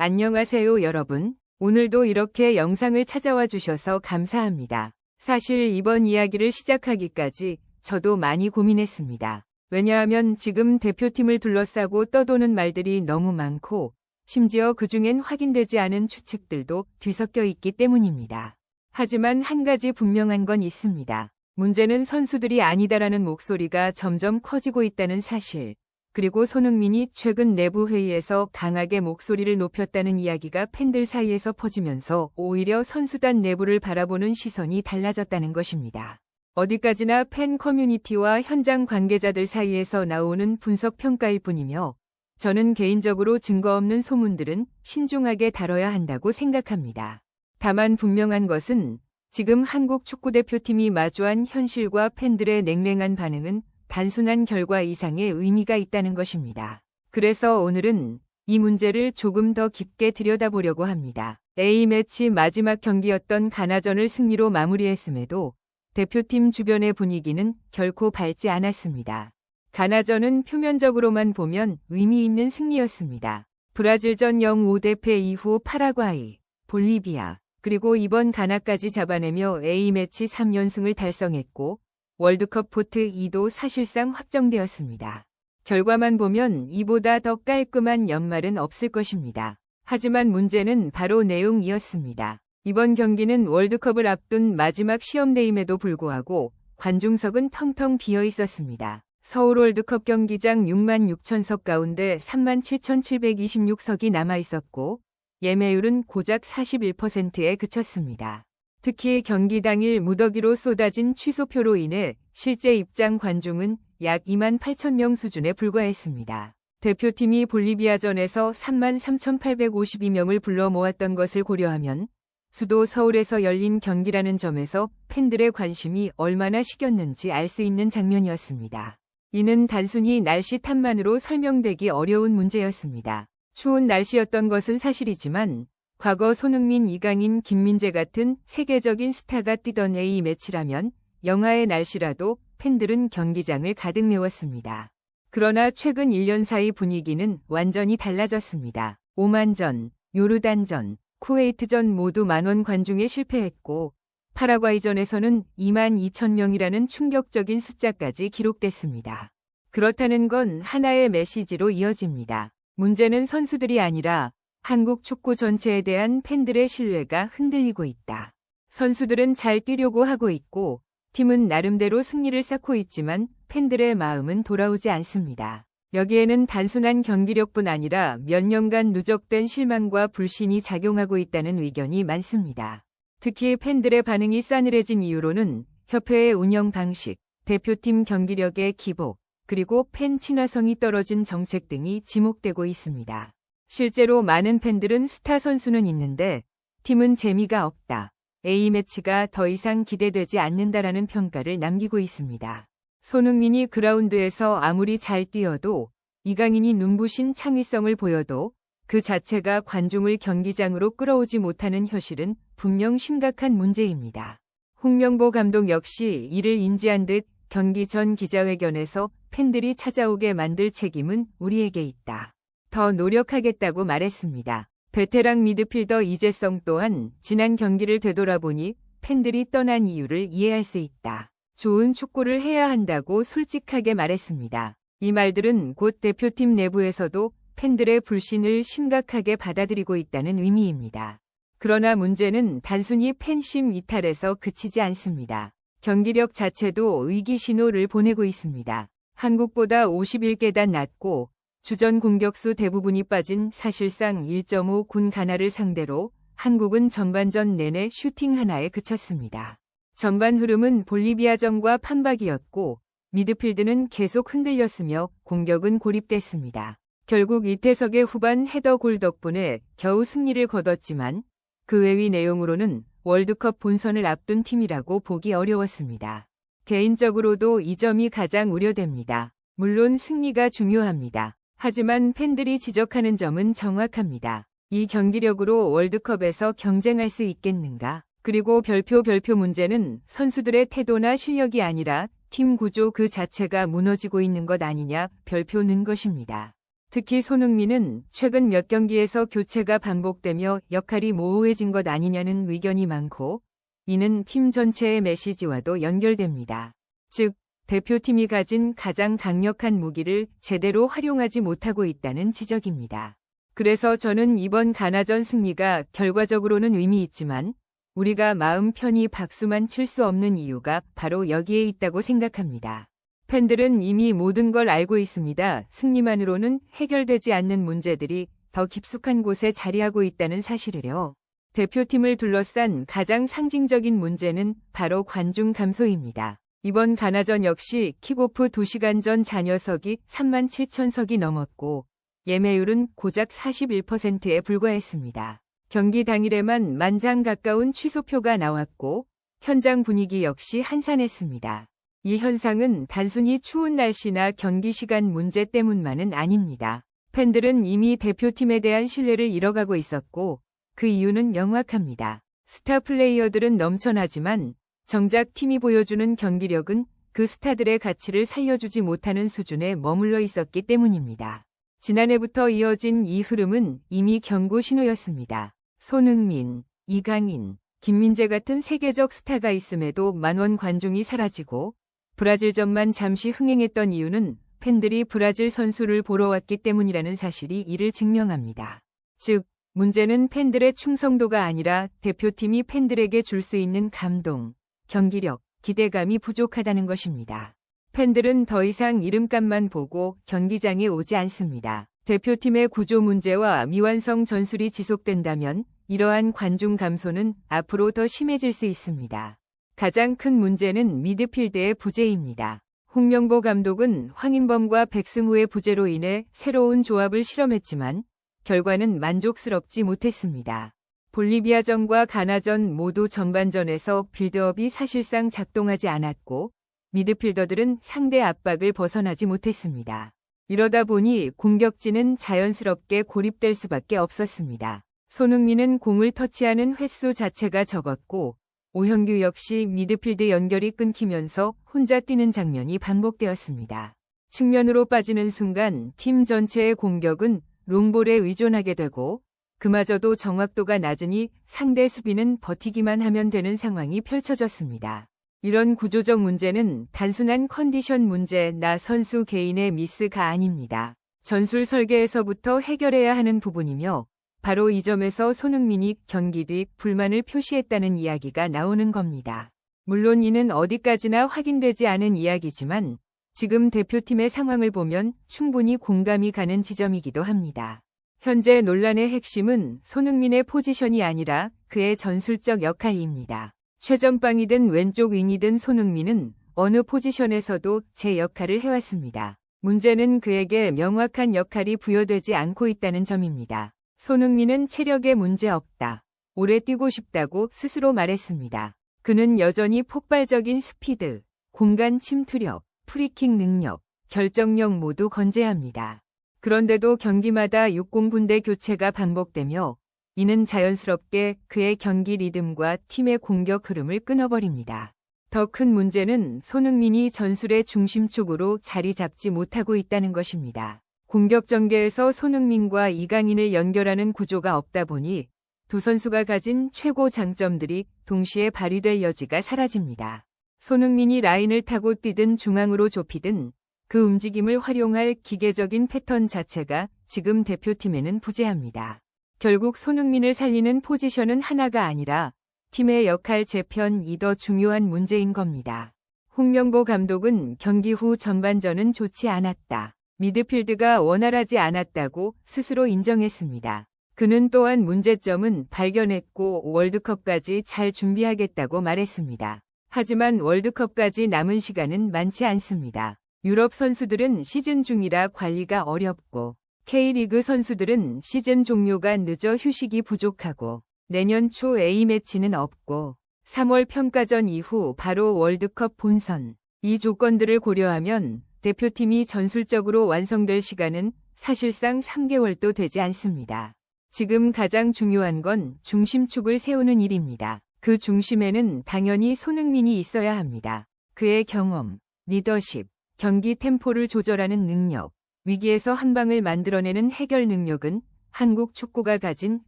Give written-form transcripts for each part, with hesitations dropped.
안녕하세요 여러분. 오늘도 이렇게 영상을 찾아와 주셔서 감사합니다. 사실 이번 이야기를 시작하기까지 저도 많이 고민했습니다. 왜냐하면 지금 대표팀을 둘러싸고 떠도는 말들이 너무 많고 심지어 그중엔 확인되지 않은 추측들도 뒤섞여 있기 때문입니다. 하지만 한 가지 분명한 건 있습니다. 문제는 선수들이 아니다라는 목소리가 점점 커지고 있다는 사실. 그리고 손흥민이 최근 내부 회의에서 강하게 목소리를 높였다는 이야기가 팬들 사이에서 퍼지면서 오히려 선수단 내부를 바라보는 시선이 달라졌다는 것입니다. 어디까지나 팬 커뮤니티와 현장 관계자들 사이에서 나오는 분석 평가일 뿐이며 저는 개인적으로 증거 없는 소문들은 신중하게 다뤄야 한다고 생각합니다. 다만 분명한 것은 지금 한국 축구대표팀이 마주한 현실과 팬들의 냉랭한 반응은 단순한 결과 이상의 의미가 있다는 것입니다. 그래서 오늘은 이 문제를 조금 더 깊게 들여다보려고 합니다. A매치 마지막 경기였던 가나전을 승리로 마무리했음에도 대표팀 주변의 분위기는 결코 밝지 않았습니다. 가나전은 표면적으로만 보면 의미 있는 승리였습니다. 브라질전 0-5 이후 파라과이, 볼리비아, 그리고 이번 가나까지 잡아내며 A매치 3연승을 달성했고 월드컵 포트 2도 사실상 확정되었습니다. 결과만 보면 이보다 더 깔끔한 연말은 없을 것입니다. 하지만 문제는 바로 내용이었습니다. 이번 경기는 월드컵을 앞둔 마지막 시험대임에도 불구하고 관중석은 텅텅 비어 있었습니다. 서울 월드컵 경기장 6만 6천석 가운데 3만 7,726석이 남아 있었고 예매율은 고작 41%에 그쳤습니다. 특히 경기 당일 무더기로 쏟아진 취소표로 인해 실제 입장 관중은 약 2만 8천 명 수준에 불과했습니다. 대표팀이 볼리비아전에서 3만 3,852명을 불러 모았던 것을 고려하면 수도 서울에서 열린 경기라는 점에서 팬들의 관심이 얼마나 식였는지 알 수 있는 장면이었습니다. 이는 단순히 날씨 탓만으로 설명되기 어려운 문제였습니다. 추운 날씨였던 것은 사실이지만 과거 손흥민, 이강인, 김민재 같은 세계적인 스타가 뛰던 A매치라면 영하의 날씨라도 팬들은 경기장을 가득 메웠습니다. 그러나 최근 1년 사이 분위기는 완전히 달라졌습니다. 오만전, 요르단전, 쿠웨이트전 모두 만원 관중에 실패했고 파라과이전에서는 2만 2천 명이라는 충격적인 숫자까지 기록됐습니다. 그렇다는 건 하나의 메시지로 이어집니다. 문제는 선수들이 아니라 한국 축구 전체에 대한 팬들의 신뢰가 흔들리고 있다. 선수들은 잘 뛰려고 하고 있고 팀은 나름대로 승리를 쌓고 있지만 팬들의 마음은 돌아오지 않습니다. 여기에는 단순한 경기력뿐 아니라 몇 년간 누적된 실망과 불신이 작용하고 있다는 의견이 많습니다. 특히 팬들의 반응이 싸늘해진 이유로는 협회의 운영 방식, 대표팀 경기력의 기복, 그리고 팬 친화성이 떨어진 정책 등이 지목되고 있습니다. 실제로 많은 팬들은 스타 선수는 있는데 팀은 재미가 없다. A매치가 더 이상 기대되지 않는다라는 평가를 남기고 있습니다. 손흥민이 그라운드에서 아무리 잘 뛰어도 이강인이 눈부신 창의성을 보여도 그 자체가 관중을 경기장으로 끌어오지 못하는 현실은 분명 심각한 문제입니다. 홍명보 감독 역시 이를 인지한 듯 경기 전 기자회견에서 팬들이 찾아오게 만들 책임은 우리에게 있다. 더 노력하겠다고 말했습니다. 베테랑 미드필더 이재성 또한 지난 경기를 되돌아보니 팬들이 떠난 이유를 이해할 수 있다. 좋은 축구를 해야 한다고 솔직하게 말했습니다. 이 말들은 곧 대표팀 내부에서도 팬들의 불신을 심각하게 받아들이고 있다는 의미입니다. 그러나 문제는 단순히 팬심 이탈에서 그치지 않습니다. 경기력 자체도 위기 신호를 보내고 있습니다. 한국보다 51계단 낮고 주전 공격수 대부분이 빠진 사실상 1.5군 가나를 상대로 한국은 전반전 내내 슈팅 하나에 그쳤습니다. 전반 흐름은 볼리비아전과 판박이었고 미드필드는 계속 흔들렸으며 공격은 고립됐습니다. 결국 이태석의 후반 헤더골 덕분에 겨우 승리를 거뒀지만 그 외의 내용으로는 월드컵 본선을 앞둔 팀이라고 보기 어려웠습니다. 개인적으로도 이 점이 가장 우려됩니다. 물론 승리가 중요합니다. 하지만 팬들이 지적하는 점은 정확합니다. 이 경기력으로 월드컵에서 경쟁할 수 있겠는가? 그리고 별표 문제는 선수들의 태도나 실력이 아니라 팀 구조 그 자체가 무너지고 있는 것 아니냐 별표는 것입니다. 특히 손흥민은 최근 몇 경기에서 교체가 반복되며 역할이 모호해진 것 아니냐는 의견이 많고, 이는 팀 전체의 메시지와도 연결됩니다. 즉, 대표팀이 가진 가장 강력한 무기를 제대로 활용하지 못하고 있다는 지적입니다. 그래서 저는 이번 가나전 승리가 결과적으로는 의미 있지만 우리가 마음 편히 박수만 칠 수 없는 이유가 바로 여기에 있다고 생각합니다. 팬들은 이미 모든 걸 알고 있습니다. 승리만으로는 해결되지 않는 문제들이 더 깊숙한 곳에 자리하고 있다는 사실을요. 대표팀을 둘러싼 가장 상징적인 문제는 바로 관중 감소입니다. 이번 가나전 역시 킥오프 2시간 전 잔여석이 37,000석이 넘었고 예매율은 고작 41%에 불과했습니다. 경기 당일에만 10,000장 가까운 취소표가 나왔고 현장 분위기 역시 한산했습니다. 이 현상은 단순히 추운 날씨나 경기 시간 문제 때문만은 아닙니다. 팬들은 이미 대표팀에 대한 신뢰를 잃어가고 있었고 그 이유는 명확합니다. 스타 플레이어들은 넘쳐나지만 정작 팀이 보여주는 경기력은 그 스타들의 가치를 살려주지 못하는 수준에 머물러 있었기 때문입니다. 지난해부터 이어진 이 흐름은 이미 경고 신호였습니다. 손흥민, 이강인, 김민재 같은 세계적 스타가 있음에도 만원 관중이 사라지고 브라질전만 잠시 흥행했던 이유는 팬들이 브라질 선수를 보러 왔기 때문이라는 사실이 이를 증명합니다. 즉, 문제는 팬들의 충성도가 아니라 대표팀이 팬들에게 줄 수 있는 감동, 경기력, 기대감이 부족하다는 것입니다. 팬들은 더 이상 이름값만 보고 경기장에 오지 않습니다. 대표팀의 구조 문제와 미완성 전술이 지속된다면 이러한 관중 감소는 앞으로 더 심해질 수 있습니다. 가장 큰 문제는 미드필드의 부재입니다. 홍명보 감독은 황인범과 백승우의 부재로 인해 새로운 조합을 실험했지만 결과는 만족스럽지 못했습니다. 볼리비아전과 가나전 모두 전반전에서 빌드업이 사실상 작동하지 않았고 미드필더들은 상대 압박을 벗어나지 못했습니다. 이러다 보니 공격진은 자연스럽게 고립될 수밖에 없었습니다. 손흥민은 공을 터치하는 횟수 자체가 적었고 오현규 역시 미드필드 연결이 끊기면서 혼자 뛰는 장면이 반복되었습니다. 측면으로 빠지는 순간 팀 전체의 공격은 롱볼에 의존하게 되고 그마저도 정확도가 낮으니 상대 수비는 버티기만 하면 되는 상황이 펼쳐졌습니다. 이런 구조적 문제는 단순한 컨디션 문제나 선수 개인의 미스가 아닙니다. 전술 설계에서부터 해결해야 하는 부분이며 바로 이 점에서 손흥민이 경기 뒤 불만을 표시했다는 이야기가 나오는 겁니다. 물론 이는 어디까지나 확인되지 않은 이야기지만 지금 대표팀의 상황을 보면 충분히 공감이 가는 지점이기도 합니다. 현재 논란의 핵심은 손흥민의 포지션이 아니라 그의 전술적 역할입니다. 최전방이든 왼쪽 윙이든 손흥민은 어느 포지션에서도 제 역할을 해왔습니다. 문제는 그에게 명확한 역할이 부여되지 않고 있다는 점입니다. 손흥민은 체력에 문제 없다. 오래 뛰고 싶다고 스스로 말했습니다. 그는 여전히 폭발적인 스피드, 공간 침투력, 프리킥 능력, 결정력 모두 건재합니다. 그런데도 경기마다 60분대 교체가 반복되며 이는 자연스럽게 그의 경기 리듬과 팀의 공격 흐름을 끊어버립니다. 더 큰 문제는 손흥민이 전술의 중심축으로 자리 잡지 못하고 있다는 것입니다. 공격 전개에서 손흥민과 이강인을 연결하는 구조가 없다 보니 두 선수가 가진 최고 장점들이 동시에 발휘될 여지가 사라집니다. 손흥민이 라인을 타고 뛰든 중앙으로 좁히든 그 움직임을 활용할 기계적인 패턴 자체가 지금 대표팀에는 부재합니다. 결국 손흥민을 살리는 포지션은 하나가 아니라 팀의 역할 재편이 더 중요한 문제인 겁니다. 홍명보 감독은 경기 후 전반전은 좋지 않았다. 미드필드가 원활하지 않았다고 스스로 인정했습니다. 그는 또한 문제점은 발견했고 월드컵까지 잘 준비하겠다고 말했습니다. 하지만 월드컵까지 남은 시간은 많지 않습니다. 유럽 선수들은 시즌 중이라 관리가 어렵고 K리그 선수들은 시즌 종료가 늦어 휴식이 부족하고 내년 초 A매치는 없고 3월 평가전 이후 바로 월드컵 본선. 이 조건들을 고려하면 대표팀이 전술적으로 완성될 시간은 사실상 3개월도 되지 않습니다. 지금 가장 중요한 건 중심축을 세우는 일입니다. 그 중심에는 당연히 손흥민이 있어야 합니다. 그의 경험, 리더십, 경기 템포를 조절하는 능력, 위기에서 한 방을 만들어내는 해결 능력은 한국 축구가 가진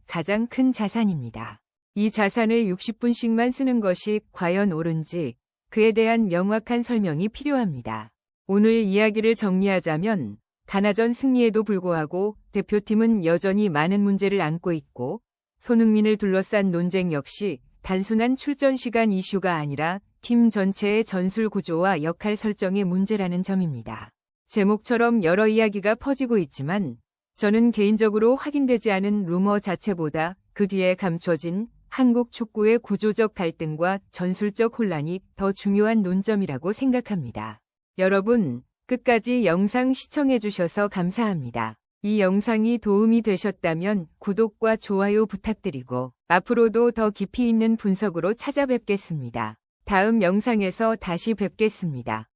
가장 큰 자산입니다. 이 자산을 60분씩만 쓰는 것이 과연 옳은지 그에 대한 명확한 설명이 필요합니다. 오늘 이야기를 정리하자면 가나전 승리에도 불구하고 대표팀은 여전히 많은 문제를 안고 있고 손흥민을 둘러싼 논쟁 역시 단순한 출전 시간 이슈가 아니라 팀 전체의 전술 구조와 역할 설정의 문제라는 점입니다. 제목처럼 여러 이야기가 퍼지고 있지만 저는 개인적으로 확인되지 않은 루머 자체보다 그 뒤에 감춰진 한국 축구의 구조적 갈등과 전술적 혼란이 더 중요한 논점이라고 생각합니다. 여러분, 끝까지 영상 시청해주셔서 감사합니다. 이 영상이 도움이 되셨다면 구독과 좋아요 부탁드리고 앞으로도 더 깊이 있는 분석으로 찾아뵙겠습니다. 다음 영상에서 다시 뵙겠습니다.